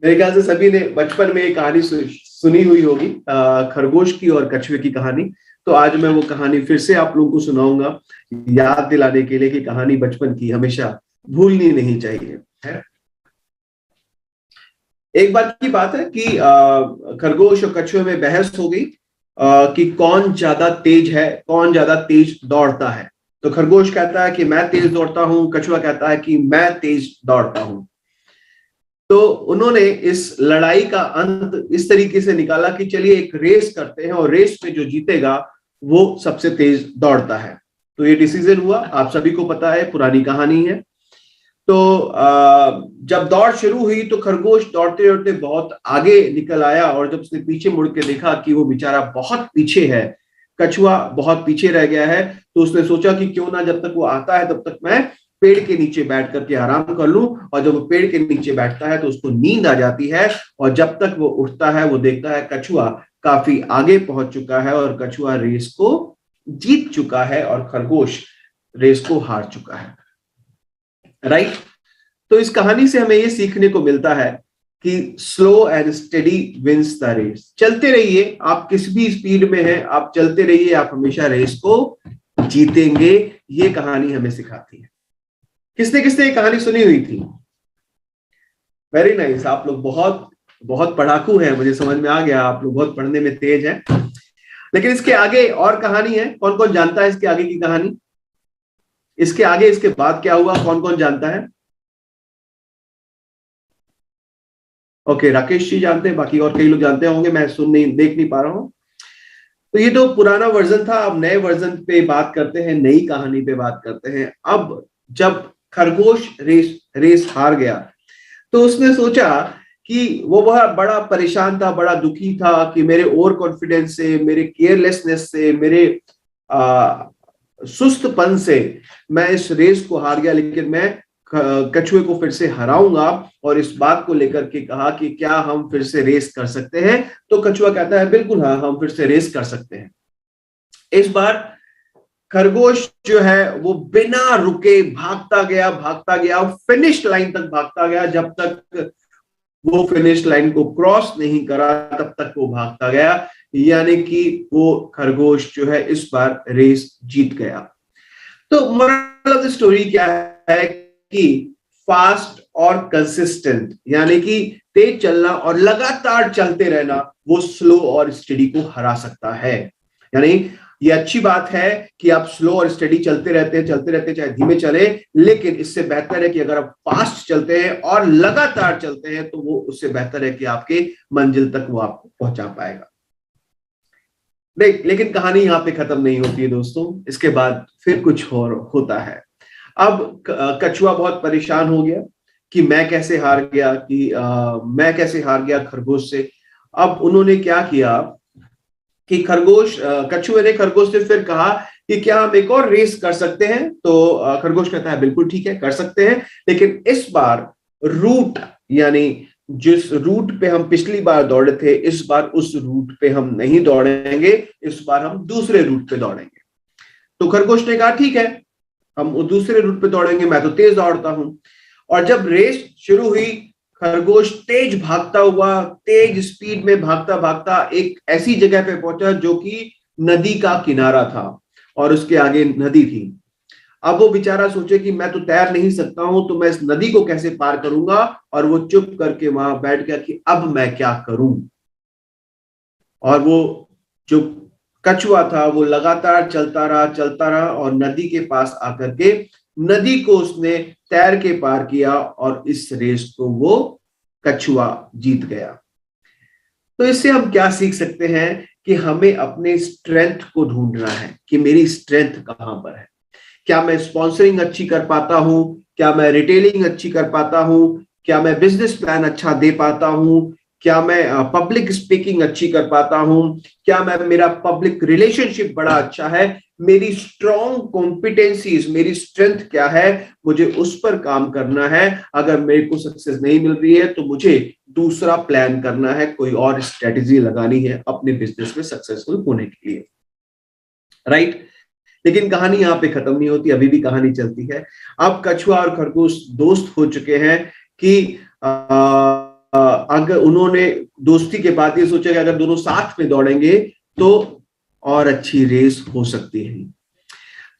मेरे ख्याल से सभी ने बचपन में एक कहानी सुनी हुई होगी, खरगोश की और कछुए की कहानी। तो आज मैं वो कहानी फिर से आप लोगों को सुनाऊंगा, याद दिलाने के लिए कि कहानी बचपन की हमेशा भूलनी नहीं चाहिए, है। एक बार की बात है कि खरगोश और कछुए में बहस हो गई कि कौन ज्यादा तेज है, कौन ज्यादा तेज दौड़ता है। तो खरगोश कहता है कि मैं तेज दौड़ता हूं, कछुआ कहता है कि मैं तेज दौड़ता हूं। तो उन्होंने इस लड़ाई का अंत इस तरीके से निकाला कि चलिए एक रेस करते हैं और रेस में जो जीतेगा वो सबसे तेज दौड़ता है। तो ये डिसीजन हुआ, आप सभी को पता है, पुरानी कहानी है। तो जब दौड़ शुरू हुई तो खरगोश दौड़ते दौड़ते बहुत आगे निकल आया, और जब उसने पीछे मुड़ के देखा कि वो बेचारा बहुत पीछे है, कछुआ बहुत पीछे रह गया है, तो उसने सोचा कि क्यों ना जब तक वो आता है तब तक मैं पेड़ के नीचे बैठ करके आराम कर लूं। और जब वो पेड़ के नीचे बैठता है तो उसको नींद आ जाती है, और जब तक वो उठता है वो देखता है कछुआ काफी आगे पहुंच चुका है और कछुआ रेस को जीत चुका है और खरगोश रेस को हार चुका है। राइट। तो इस कहानी से हमें ये सीखने को मिलता है कि slow and steady wins the race. चलते रहिए, आप किस भी स्पीड में हैं, आप चलते रहिए, आप हमेशा रेस को जीतेंगे। ये कहानी हमें सिखाती है। किसने किसने ये कहानी सुनी हुई थी? वेरी नाइस, आप लोग बहुत बहुत पढ़ाकू हैं, मुझे समझ में आ गया, आप लोग बहुत पढ़ने में तेज हैं। लेकिन इसके आगे और कहानी है, कौन कौन जानता है इसके आगे की कहानी? इसके आगे इसके बाद क्या हुआ, कौन कौन जानता है? ओके, राकेश जी जानते हैं, बाकी और कई लोग जानते होंगे, मैं देख नहीं पा रहा हूं। तो ये तो पुराना वर्जन था, अब नए वर्जन पे बात करते हैं, नई कहानी पे बात करते हैं। अब जब खरगोश रेस रेस हार गया तो उसने सोचा कि वो बहुत बड़ा परेशान था, बड़ा दुखी था कि मेरे ओवर कॉन्फिडेंस से, मेरे केयरलेसनेस से, मेरे सुस्तपन से मैं इस रेस को हार गया। लेकिन मैं कछुए को फिर से हराऊंगा, और इस बात को लेकर के कहा कि क्या हम फिर से रेस कर सकते हैं? तो कछुआ कहता है बिल्कुल हाँ, हम फिर से रेस कर सकते हैं। इस बार खरगोश जो है वो बिना रुके भागता गया, फिनिश लाइन तक भागता गया। जब तक वो फिनिश लाइन को क्रॉस नहीं करा तब तक वो भागता गया, यानी कि वो खरगोश जो है इस बार रेस जीत गया। तो मोरल ऑफ द स्टोरी क्या है कि फास्ट और कंसिस्टेंट, यानी कि तेज चलना और लगातार चलते रहना, वो स्लो और स्टडी को हरा सकता है। यानी ये अच्छी बात है कि आप स्लो और स्टडी चलते रहते हैं, चाहे धीमे चले, लेकिन इससे बेहतर है कि अगर आप फास्ट चलते हैं और लगातार चलते हैं तो वो उससे बेहतर है कि आपके मंजिल तक वो आपको पहुंचा पाएगा। लेकिन कहानी यहाँ पे खत्म नहीं होती है दोस्तों, इसके बाद फिर कुछ और होता है। अब कछुआ बहुत परेशान हो गया कि मैं कैसे हार गया, मैं कैसे हार गया खरगोश से। अब उन्होंने क्या किया कि कछुए ने खरगोश से फिर कहा कि क्या हम एक और रेस कर सकते हैं? तो खरगोश कहता है बिल्कुल ठीक है, कर सकते हैं, लेकिन इस बार रूट, यानी जिस रूट पे हम पिछली बार दौड़े थे, इस बार उस रूट पे हम नहीं दौड़ेंगे, इस बार हम दूसरे रूट पे दौड़ेंगे। तो खरगोश ने कहा ठीक है, हम दूसरे रूट पे दौड़ेंगे, मैं तो तेज दौड़ता हूं। और जब रेस शुरू हुई, खरगोश तेज भागता हुआ, तेज स्पीड में भागता भागता एक ऐसी जगह पे पहुंचा जो कि नदी का किनारा था और उसके आगे नदी थी। अब वो बेचारा सोचे कि मैं तो तैर नहीं सकता हूं, तो मैं इस नदी को कैसे पार करूंगा? और वो चुप करके वहां बैठ गया कि अब मैं क्या करूं। और वो जो कछुआ था वो लगातार चलता रहा और नदी के पास आकर के नदी को उसने तैर के पार किया, और इस रेस को वो कछुआ जीत गया। तो इससे हम क्या सीख सकते हैं कि हमें अपने स्ट्रेंथ को ढूंढना है कि मेरी स्ट्रेंथ कहां पर है। क्या मैं स्पॉन्सरिंग अच्छी कर पाता हूं? क्या मैं रिटेलिंग अच्छी कर पाता हूं? क्या मैं बिजनेस प्लान अच्छा दे पाता हूं? क्या मैं पब्लिक स्पीकिंग अच्छी कर पाता हूं? क्या मेरा पब्लिक रिलेशनशिप बड़ा अच्छा है? मेरी स्ट्रॉन्ग कॉम्पिटेंसीज, मेरी स्ट्रेंथ क्या है? मुझे उस पर काम करना है। अगर मेरे को सक्सेस नहीं मिल रही है तो मुझे दूसरा प्लान करना है, कोई और स्ट्रेटेजी लगानी है अपने बिजनेस में सक्सेसफुल होने के लिए। राइट। लेकिन कहानी यहाँ पे खत्म नहीं होती, अभी भी कहानी चलती है। अब कछुआ और खरगोश दोस्त हो चुके हैं कि अगर उन्होंने दोस्ती के बाद ये सोचा कि अगर दोनों साथ में दौड़ेंगे तो और अच्छी रेस हो सकती है।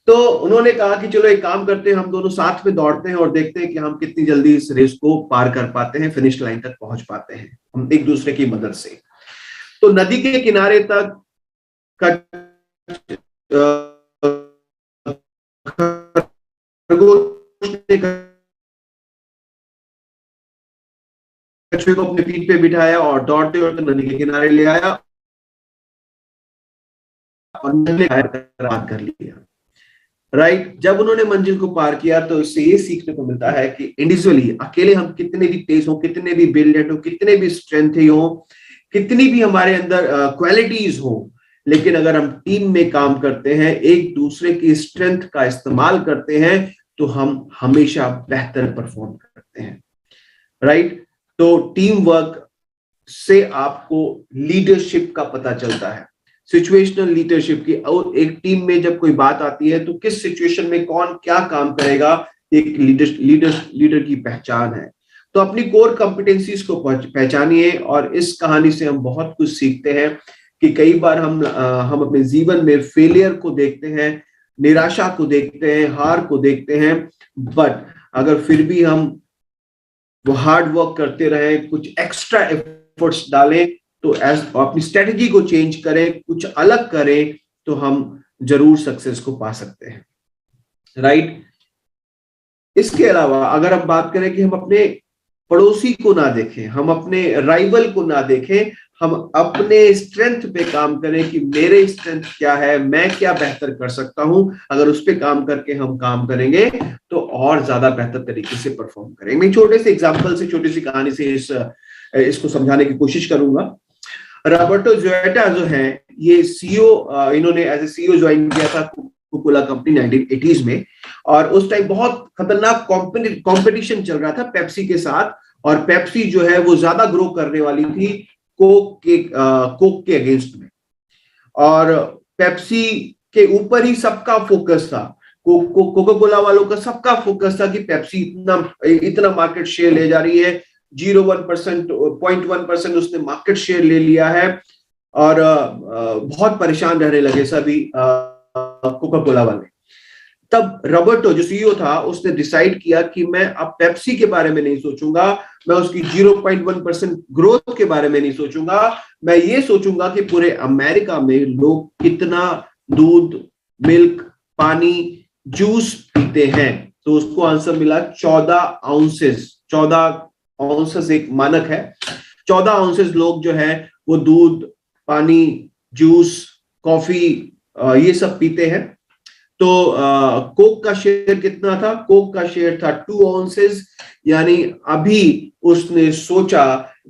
तो उन्होंने कहा कि चलो एक काम करते हैं, हम दोनों साथ में दौड़ते हैं और देखते हैं कि हम कितनी जल्दी इस रेस को पार कर पाते हैं, फिनिश लाइन तक पहुंच पाते हैं हम एक दूसरे की मदद से। तो नदी के किनारे तक कछुए को अपने पीठ पे बिठाया और दौड़ते दौड़ते नदी के किनारे ले आया और पार कर लिया। राइट, जब उन्होंने मंजिल को पार किया तो इससे ये सीखने को मिलता है कि इंडिविजुअली अकेले हम कितने भी तेज हो, कितने भी ब्रिलियंट हो, कितने भी स्ट्रेंथ हो, कितनी भी हमारे अंदर क्वालिटीज हो, लेकिन अगर हम टीम में काम करते हैं, एक दूसरे की स्ट्रेंथ का इस्तेमाल करते हैं, तो हम हमेशा बेहतर परफॉर्म करते हैं। राइट, तो टीम वर्क से आपको लीडरशिप का पता चलता है, सिचुएशनल लीडरशिप की। और एक टीम में जब कोई बात आती है तो किस सिचुएशन में कौन क्या काम करेगा, एक लीडर की पहचान है। तो अपनी कोर कॉम्पिटेंसीज को पहचानिए, और इस कहानी से हम बहुत कुछ सीखते हैं कि कई बार हम अपने जीवन में फेलियर को देखते हैं, निराशा को देखते हैं, हार को देखते हैं, बट अगर फिर भी हम वो हार्ड वर्क करते रहे, कुछ एक्स्ट्रा एफर्ट्स डालें, तो अपनी स्ट्रेटजी को चेंज करें, कुछ अलग करें, तो हम जरूर सक्सेस को पा सकते हैं। राइट, इसके अलावा अगर हम बात करें कि हम अपने पड़ोसी को ना देखें, हम अपने राइवल को ना देखें, हम अपने स्ट्रेंथ पे काम करें कि मेरे स्ट्रेंथ क्या है, मैं क्या बेहतर कर सकता हूं। अगर उस पे काम करके हम काम करेंगे तो और ज्यादा बेहतर तरीके से परफॉर्म करेंगे। मैं छोटे से एग्जांपल से, छोटी सी कहानी से इसको समझाने की कोशिश करूंगा। रॉबर्टो जोएटा जो है, ये सीईओ, इन्होंने एज ए सीईओ ज्वाइन किया था कोका-कोला कंपनी 1980s में, और उस टाइम बहुत खतरनाक कंपटीशन चल रहा था पेप्सी के साथ, और पेप्सी जो है वो ज्यादा ग्रो करने वाली थी कोक के अगेंस्ट में, और पेप्सी के ऊपर ही सबका फोकस था। कोका कोला वालों का सबका फोकस था कि पेप्सी इतना मार्केट शेयर ले जा रही है, 0.1%, 0.1% उसने मार्केट शेयर ले लिया है, और बहुत परेशान रहने लगे सभी कोका कोला वाले। तब रॉबर्टो जो सीईओ था, उसने डिसाइड किया कि मैं अब पेप्सी के बारे में नहीं सोचूंगा, मैं उसकी 0.1% ग्रोथ के बारे में नहीं सोचूंगा, मैं ये सोचूंगा कि पूरे अमेरिका में लोग कितना दूध, मिल्क, पानी, जूस पीते हैं। तो उसको आंसर मिला 14 आउंसेस। 14 आउंसेस एक मानक है। 14 आउंसेस लोग जो है वो दूध, पानी, जूस, कॉफी, ये सब पीते हैं। तो कोक का शेयर कितना था? कोक का शेयर था 2 आउंसेस, यानी अभी उसने सोचा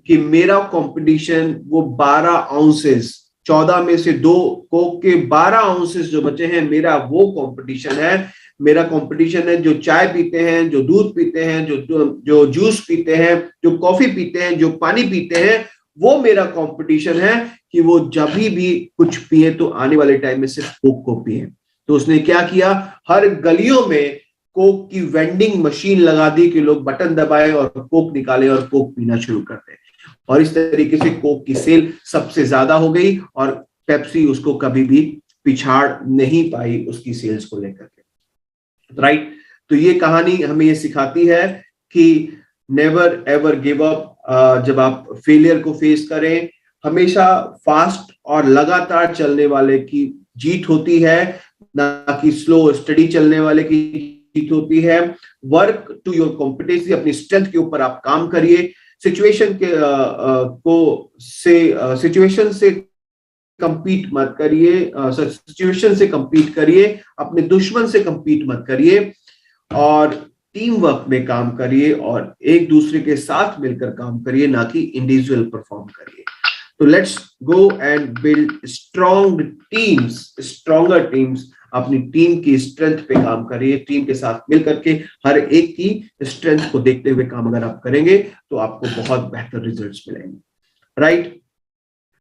कि मेरा कंपटीशन वो 12 आउंसेस, 14 में से 2 कोक के 12 आउंसेस जो बचे हैं, मेरा वो कंपटीशन है। मेरा कंपटीशन है जो चाय पीते हैं, जो दूध पीते हैं, जो जूस पीते हैं, जो कॉफी पीते हैं, जो पानी पीते हैं, वो मेरा कंपटीशन है कि वो जब भी कुछ पिए तो आने वाले टाइम में सिर्फ कोक को पिए। तो उसने क्या किया, हर गलियों में कोक की वेंडिंग मशीन लगा दी कि लोग बटन दबाए और कोक निकाले और कोक पीना शुरू कर दे, और इस तरीके से कोक की सेल सबसे ज्यादा हो गई, और पेप्सी उसको कभी भी पिछाड़ नहीं पाई उसकी सेल्स को लेकर के। राइट, तो ये कहानी हमें ये सिखाती है कि नेवर एवर गिव अप। जब आप फेलियर को फेस करें, हमेशा फास्ट और लगातार चलने वाले की जीत होती है, ना कि स्लो स्टडी चलने वाले की जीत होती है। वर्क टू योर कॉम्पिटेंसी, अपनी स्ट्रेंथ के ऊपर आप काम करिए। सिचुएशन से कंपीट मत करिए, सिचुएशन से कंपीट करिए, अपने दुश्मन से कंपीट मत करिए, और टीम वर्क में काम करिए, और एक दूसरे के साथ मिलकर काम करिए, ना कि इंडिविजुअल परफॉर्म करिए। तो let's go and build stronger teams. अपनी टीम की स्ट्रेंथ पे काम करिए, टीम के साथ मिलकर के हर एक की स्ट्रेंथ को देखते हुए काम अगर आप करेंगे तो आपको बहुत बेहतर रिजल्ट्स मिलेंगे। राइट,